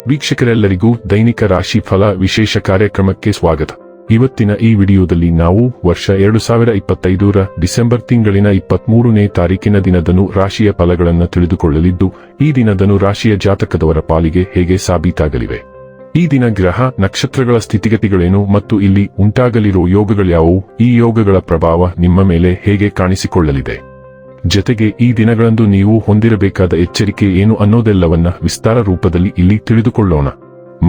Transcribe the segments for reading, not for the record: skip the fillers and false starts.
ವೀಕ್ಷಕರೆಲ್ಲರಿಗೂ ದೈನಿಕ ರಾಶಿ ಫಲ ವಿಶೇಷ ಕಾರ್ಯಕ್ರಮಕ್ಕೆ ಸ್ವಾಗತ. ಇವತ್ತಿನ ಈ ವಿಡಿಯೋದಲ್ಲಿ ನಾವು ವರ್ಷ 2025ರ ಡಿಸೆಂಬರ್ ತಿಂಗಳಿನ 23ನೇ ತಾರೀಕಿನ ದಿನದನು ರಾಶಿಯ ಫಲಗಳನ್ನು ತಿಳಿದುಕೊಳ್ಳಲಿದ್ದು, ಈ ದಿನದನು ರಾಶಿಯ ಜಾತಕದವರ ಪಾಲಿಗೆ ಹೇಗೆ ಸಾಬೀತಾಗಲಿವೆ, ಈ ದಿನ ಗ್ರಹ ನಕ್ಷತ್ರಗಳ ಸ್ಥಿತಿಗತಿಗಳೇನು ಮತ್ತು ಇಲ್ಲಿ ಉಂಟಾಗಲಿರೋ ಯೋಗಗಳ್ಯಾವುವು, ಈ ಯೋಗಗಳ ಪ್ರಭಾವ ನಿಮ್ಮ ಮೇಲೆ ಹೇಗೆ ಕಾಣಿಸಿಕೊಳ್ಳಲಿದೆ, ಜತೆಗೆ ಈ ದಿನಗಳಂದು ನೀವು ಹೊಂದಿರಬೇಕಾದ ಎಚ್ಚರಿಕೆ ಏನು ಅನ್ನೋದೆಲ್ಲವನ್ನ ವಿಸ್ತಾರ ರೂಪದಲ್ಲಿ ಇಲ್ಲಿ ತಿಳಿದುಕೊಳ್ಳೋಣ.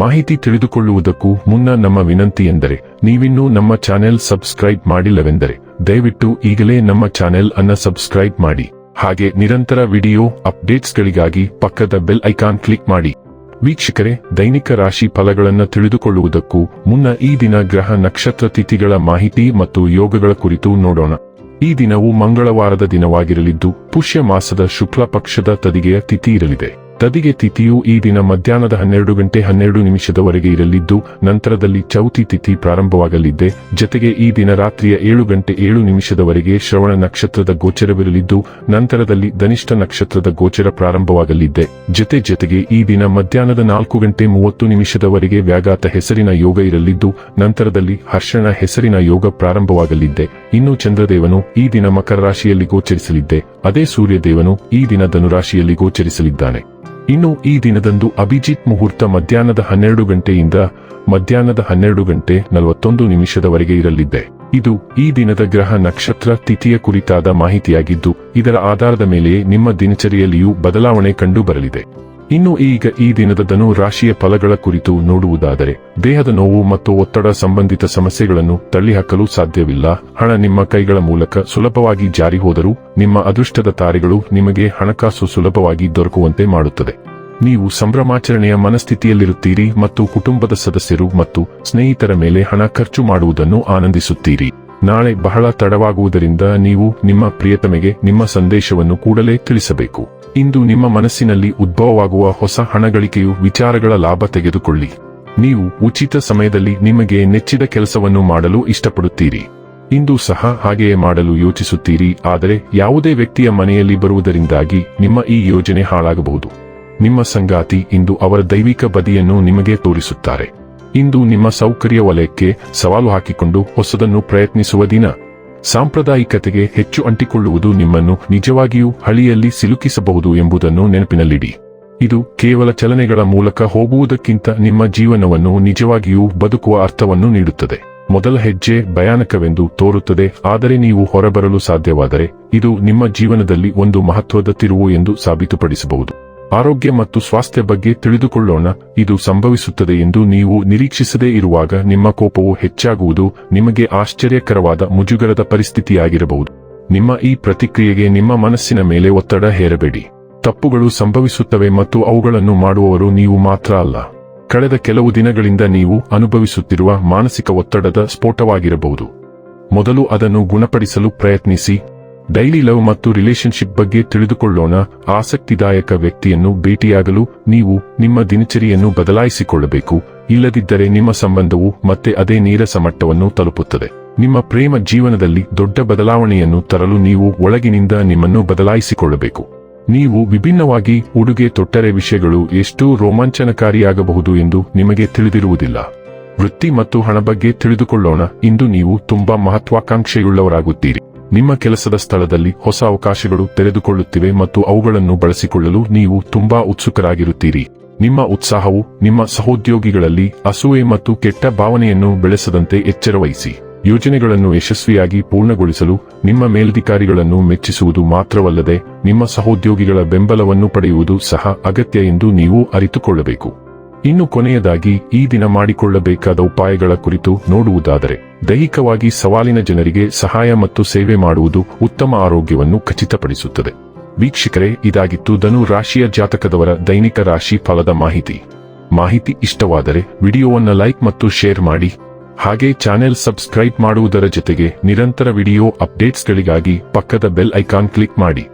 ಮಾಹಿತಿ ತಿಳಿದುಕೊಳ್ಳುವುದಕ್ಕೂ ಮುನ್ನ ನಮ್ಮ ವಿನಂತಿ ಎಂದರೆ, ನೀವಿನ್ನೂ ನಮ್ಮ ಚಾನೆಲ್ ಸಬ್ಸ್ಕ್ರೈಬ್ ಮಾಡಿಲ್ಲವೆಂದರೆ ದಯವಿಟ್ಟು ಈಗಲೇ ನಮ್ಮ ಚಾನೆಲ್ ಅನ್ನ ಸಬ್ಸ್ಕ್ರೈಬ್ ಮಾಡಿ. ಹಾಗೆ ನಿರಂತರ ವಿಡಿಯೋ ಅಪ್ಡೇಟ್ಸ್ಗಳಿಗಾಗಿ ಪಕ್ಕದ ಬೆಲ್ ಐಕಾನ್ ಕ್ಲಿಕ್ ಮಾಡಿ. ವೀಕ್ಷಕರೇ, ದೈನಿಕ ರಾಶಿ ಫಲಗಳನ್ನು ತಿಳಿದುಕೊಳ್ಳುವುದಕ್ಕೂ ಮುನ್ನ ಈ ದಿನ ಗ್ರಹ ನಕ್ಷತ್ರ ತಿಥಿಗಳ ಮಾಹಿತಿ ಮತ್ತು ಯೋಗಗಳ ಕುರಿತು ನೋಡೋಣ. ಈ ದಿನವು ಮಂಗಳವಾರದ ದಿನವಾಗಿರಲಿದ್ದು, ಪುಷ್ಯ ಮಾಸದ ಶುಕ್ಲ ಪಕ್ಷದ ತದಿಗೆಯ ತಿಥಿ ಇರಲಿದೆ. ತದಿಗೆ ತಿಥಿಯು ಈ ದಿನ ಮಧ್ಯಾಹ್ನದ 12:12 ಇರಲಿದ್ದು, ನಂತರದಲ್ಲಿ ಚೌತಿ ತಿಥಿ ಪ್ರಾರಂಭವಾಗಲಿದೆ. ಜತೆಗೆ ಈ ದಿನ ರಾತ್ರಿಯ 7:07 ಶ್ರವಣ ನಕ್ಷತ್ರದ ಗೋಚರವಿರಲಿದ್ದು, ನಂತರದಲ್ಲಿ ಧನಿಷ್ಠ ನಕ್ಷತ್ರದ ಗೋಚರ ಪ್ರಾರಂಭವಾಗಲಿದೆ. ಜತೆಗೆ ಈ ದಿನ ಮಧ್ಯಾಹ್ನದ 4:30 ವ್ಯಾಘಾತ ಹೆಸರಿನ ಯೋಗ ಇರಲಿದ್ದು, ನಂತರದಲ್ಲಿ ಹರ್ಷಣ ಹೆಸರಿನ ಯೋಗ ಪ್ರಾರಂಭವಾಗಲಿದೆ. ಇನ್ನು ಚಂದ್ರದೇವನು ಈ ದಿನ ಮಕರ ರಾಶಿಯಲ್ಲಿ ಗೋಚರಿಸಲಿದ್ದೆ, ಅದೇ ಸೂರ್ಯದೇವನು ಈ ದಿನ ಧನುರಾಶಿಯಲ್ಲಿ ಗೋಚರಿಸಲಿದ್ದಾನೆ. ಇನ್ನು ಈ ದಿನದಂದು ಅಭಿಜಿತ್ ಮುಹೂರ್ತ ಮಧ್ಯಾಹ್ನದ 12 ಮಧ್ಯಾಹ್ನದ 12:41 ಇರಲಿದೆ. ಇದು ಈ ದಿನದ ಗ್ರಹ ನಕ್ಷತ್ರ ತಿಥಿಯ ಕುರಿತಾದ ಮಾಹಿತಿಯಾಗಿದ್ದು, ಇದರ ಆಧಾರದ ಮೇಲೆಯೇ ನಿಮ್ಮ ದಿನಚರಿಯಲ್ಲಿಯೂ ಬದಲಾವಣೆ ಕಂಡು ಬರಲಿದೆ. ಇನ್ನು ಈಗ ಈ ದಿನದ ಧನು ರಾಶಿಯ ಫಲಗಳ ಕುರಿತು ನೋಡುವುದಾದರೆ, ದೇಹದ ನೋವು ಮತ್ತು ಒತ್ತಡ ಸಂಬಂಧಿತ ಸಮಸ್ಯೆಗಳನ್ನು ತಳ್ಳಿಹಾಕಲು ಸಾಧ್ಯವಿಲ್ಲ. ಹಣ ನಿಮ್ಮ ಕೈಗಳ ಮೂಲಕ ಸುಲಭವಾಗಿ ಜಾರಿ ಹೋದರೂ ನಿಮ್ಮ ಅದೃಷ್ಟದ ತಾರೆಗಳು ನಿಮಗೆ ಹಣಕಾಸು ಸುಲಭವಾಗಿ ದೊರಕುವಂತೆ ಮಾಡುತ್ತದೆ. ನೀವು ಸಂಭ್ರಮಾಚರಣೆಯ ಮನಸ್ಥಿತಿಯಲ್ಲಿರುತ್ತೀರಿ ಮತ್ತು ಕುಟುಂಬದ ಸದಸ್ಯರು ಮತ್ತು ಸ್ನೇಹಿತರ ಮೇಲೆ ಹಣ ಖರ್ಚು ಮಾಡುವುದನ್ನು ಆನಂದಿಸುತ್ತೀರಿ. ನಾಳೆ ಬಹಳ ತಡವಾಗುವುದರಿಂದ ನೀವು ನಿಮ್ಮ ಪ್ರಿಯತಮೆಗೆ ನಿಮ್ಮ ಸಂದೇಶವನ್ನು ಕೂಡಲೇ ತಿಳಿಸಬೇಕು. ಇಂದು ನಿಮ್ಮ ಮನಸ್ಸಿನಲ್ಲಿ ಉದ್ಭವವಾಗುವ ಹೊಸ ಹಣಗಳಿಕೆಯು ವಿಚಾರಗಳ ಲಾಭ ತೆಗೆದುಕೊಳ್ಳಿ. ನೀವು ಉಚಿತ ಸಮಯದಲ್ಲಿ ನಿಮಗೆ ನೆಚ್ಚಿದ ಕೆಲಸವನ್ನು ಮಾಡಲು ಇಷ್ಟಪಡುತ್ತೀರಿ. ಇಂದು ಸಹ ಹಾಗೆಯೇ ಮಾಡಲು ಯೋಚಿಸುತ್ತೀರಿ, ಆದರೆ ಯಾವುದೇ ವ್ಯಕ್ತಿಯ ಮನೆಯಲ್ಲಿ ಬರುವುದರಿಂದಾಗಿ ನಿಮ್ಮ ಈ ಯೋಜನೆ ಹಾಳಾಗಬಹುದು. ನಿಮ್ಮ ಸಂಗಾತಿ ಇಂದು ಅವರ ದೈವಿಕ ಬದಿಯನ್ನು ನಿಮಗೆ ತೋರಿಸುತ್ತಾರೆ. ಇಂದು ನಿಮ್ಮ ಸೌಕರ್ಯ ವಲಯಕ್ಕೆ ಸವಾಲು ಹಾಕಿಕೊಂಡು ಹೊಸದನ್ನು ಪ್ರಯತ್ನಿಸುವ ದಿನ. ಸಾಂಪ್ರದಾಯಿಕತೆಗೆ ಹೆಚ್ಚು ಅಂಟಿಕೊಳ್ಳುವುದು ನಿಮ್ಮನ್ನು ನಿಜವಾಗಿಯೂ ಹಳಿಯಲ್ಲಿ ಸಿಲುಕಿಸಬಹುದು ಎಂಬುದನ್ನು ನೆನಪಿನಲ್ಲಿಡಿ. ಇದು ಕೇವಲ ಚಲನೆಗಳ ಮೂಲಕ ಹೋಗುವುದಕ್ಕಿಂತ ನಿಮ್ಮ ಜೀವನವನ್ನು ನಿಜವಾಗಿಯೂ ಬದುಕುವ ಅರ್ಥವನ್ನು ನೀಡುತ್ತದೆ. ಮೊದಲ ಹೆಜ್ಜೆ ಭಯಾನಕವೆಂದು ತೋರುತ್ತದೆ, ಆದರೆ ನೀವು ಹೊರಬರಲು ಸಾಧ್ಯವಾದರೆ ಇದು ನಿಮ್ಮ ಜೀವನದಲ್ಲಿ ಒಂದು ಮಹತ್ವದ ತಿರುವು ಎಂದು ಸಾಬೀತುಪಡಿಸಬಹುದು. ಆರೋಗ್ಯ ಮತ್ತು ಸ್ವಾಸ್ಥ್ಯ ಬಗ್ಗೆ ತಿಳಿದುಕೊಳ್ಳೋಣ. ಇದು ಸಂಭವಿಸುತ್ತದೆ ಎಂದು ನೀವು ನಿರೀಕ್ಷಿಸದೇ ಇರುವಾಗ ನಿಮ್ಮ ಕೋಪವು ಹೆಚ್ಚಾಗುವುದು ನಿಮಗೆ ಆಶ್ಚರ್ಯಕರವಾದ ಮುಜುಗರದ ಪರಿಸ್ಥಿತಿಯಾಗಿರಬಹುದು. ನಿಮ್ಮ ಈ ಪ್ರತಿಕ್ರಿಯೆಗೆ ನಿಮ್ಮ ಮನಸ್ಸಿನ ಮೇಲೆ ಒತ್ತಡ ಹೇರಬೇಡಿ. ತಪ್ಪುಗಳು ಸಂಭವಿಸುತ್ತವೆ ಮತ್ತು ಅವುಗಳನ್ನು ಮಾಡುವವರು ನೀವು ಮಾತ್ರ ಅಲ್ಲ. ಕಳೆದ ಕೆಲವು ದಿನಗಳಿಂದ ನೀವು ಅನುಭವಿಸುತ್ತಿರುವ ಮಾನಸಿಕ ಒತ್ತಡದ ಸ್ಫೋಟವಾಗಿರಬಹುದು. ಮೊದಲು ಅದನ್ನು ಗುಣಪಡಿಸಲು ಪ್ರಯತ್ನಿಸಿ. ಡೈಲಿ ಲವ್ ಮತ್ತು ರಿಲೇಶನ್ಶಿಪ್ ಬಗ್ಗೆ ತಿಳಿದುಕೊಳ್ಳೋಣ. ಆಸಕ್ತಿದಾಯಕ ವ್ಯಕ್ತಿಯನ್ನು ಭೇಟಿಯಾಗಲು ನೀವು ನಿಮ್ಮ ದಿನಚರಿಯನ್ನು ಬದಲಾಯಿಸಿಕೊಳ್ಳಬೇಕು, ಇಲ್ಲದಿದ್ದರೆ ನಿಮ್ಮ ಸಂಬಂಧವು ಮತ್ತೆ ಅದೇ ನೀರಸ ಮಟ್ಟವನ್ನು ತಲುಪುತ್ತದೆ. ನಿಮ್ಮ ಪ್ರೇಮ ಜೀವನದಲ್ಲಿ ದೊಡ್ಡ ಬದಲಾವಣೆಯನ್ನು ತರಲು ನೀವು ಒಳಗಿನಿಂದ ನಿಮ್ಮನ್ನು ಬದಲಾಯಿಸಿಕೊಳ್ಳಬೇಕು. ನೀವು ವಿಭಿನ್ನವಾಗಿ ಉಡುಗೆ ತೊಟ್ಟರೆ ವಿಷಯಗಳು ಎಷ್ಟು ರೋಮಾಂಚನಕಾರಿಯಾಗಬಹುದು ಎಂದು ನಿಮಗೆ ತಿಳಿದಿರುವುದಿಲ್ಲ. ವೃತ್ತಿ ಮತ್ತು ಹಣ ಬಗ್ಗೆ ತಿಳಿದುಕೊಳ್ಳೋಣ. ಇಂದು ನೀವು ತುಂಬಾ ಮಹತ್ವಾಕಾಂಕ್ಷೆಯುಳ್ಳವರಾಗುತ್ತೀರಿ. ನಿಮ್ಮ ಕೆಲಸದ ಸ್ಥಳದಲ್ಲಿ ಹೊಸ ಅವಕಾಶಗಳು ತೆರೆದುಕೊಳ್ಳುತ್ತಿವೆ ಮತ್ತು ಅವುಗಳನ್ನು ಬಳಸಿಕೊಳ್ಳಲು ನೀವು ತುಂಬಾ ಉತ್ಸುಕರಾಗಿರುತ್ತೀರಿ. ನಿಮ್ಮ ಉತ್ಸಾಹವು ನಿಮ್ಮ ಸಹೋದ್ಯೋಗಿಗಳಲ್ಲಿ ಅಸೂಯೆ ಮತ್ತು ಕೆಟ್ಟ ಭಾವನೆಯನ್ನು ಬೆಳೆಸದಂತೆ ಎಚ್ಚರವಹಿಸಿ. ಯೋಜನೆಗಳನ್ನು ಯಶಸ್ವಿಯಾಗಿ ಪೂರ್ಣಗೊಳಿಸಲು ನಿಮ್ಮ ಮೇಲಧಿಕಾರಿಗಳನ್ನು ಮೆಚ್ಚಿಸುವುದು ಮಾತ್ರವಲ್ಲದೆ ನಿಮ್ಮ ಸಹೋದ್ಯೋಗಿಗಳ ಬೆಂಬಲವನ್ನು ಪಡೆಯುವುದು ಸಹ ಅಗತ್ಯ ಎಂದು ನೀವು ಅರಿತುಕೊಳ್ಳಬೇಕು. ಇನ್ನು ಕೊನೆಯದಾಗಿ ಈ ದಿನ ಮಾಡಿಕೊಳ್ಳಬೇಕಾದ ಉಪಾಯಗಳ ಕುರಿತು ನೋಡುವುದಾದರೆ, ದೈಹಿಕವಾಗಿ ಸವಾಲಿನ ಜನರಿಗೆ ಸಹಾಯ ಮತ್ತು ಸೇವೆ ಮಾಡುವುದು ಉತ್ತಮ ಆರೋಗ್ಯವನ್ನು ಖಚಿತಪಡಿಸುತ್ತದೆ. ವೀಕ್ಷಕರೇ, ಇದಾಗಿತ್ತು ಧನು ರಾಶಿಯ ಜಾತಕದವರ ದೈನಿಕ ರಾಶಿ ಫಲದ ಮಾಹಿತಿ ಇಷ್ಟವಾದರೆ ವಿಡಿಯೋವನ್ನು ಲೈಕ್ ಮತ್ತು ಶೇರ್ ಮಾಡಿ. ಹಾಗೆ ಚಾನೆಲ್ ಸಬ್ಸ್ಕ್ರೈಬ್ ಮಾಡುವುದರ ಜೊತೆಗೆ ನಿರಂತರ ವಿಡಿಯೋ ಅಪ್ಡೇಟ್ಸ್ಗಳಿಗಾಗಿ ಪಕ್ಕದ ಬೆಲ್ ಐಕಾನ್ ಕ್ಲಿಕ್ ಮಾಡಿ.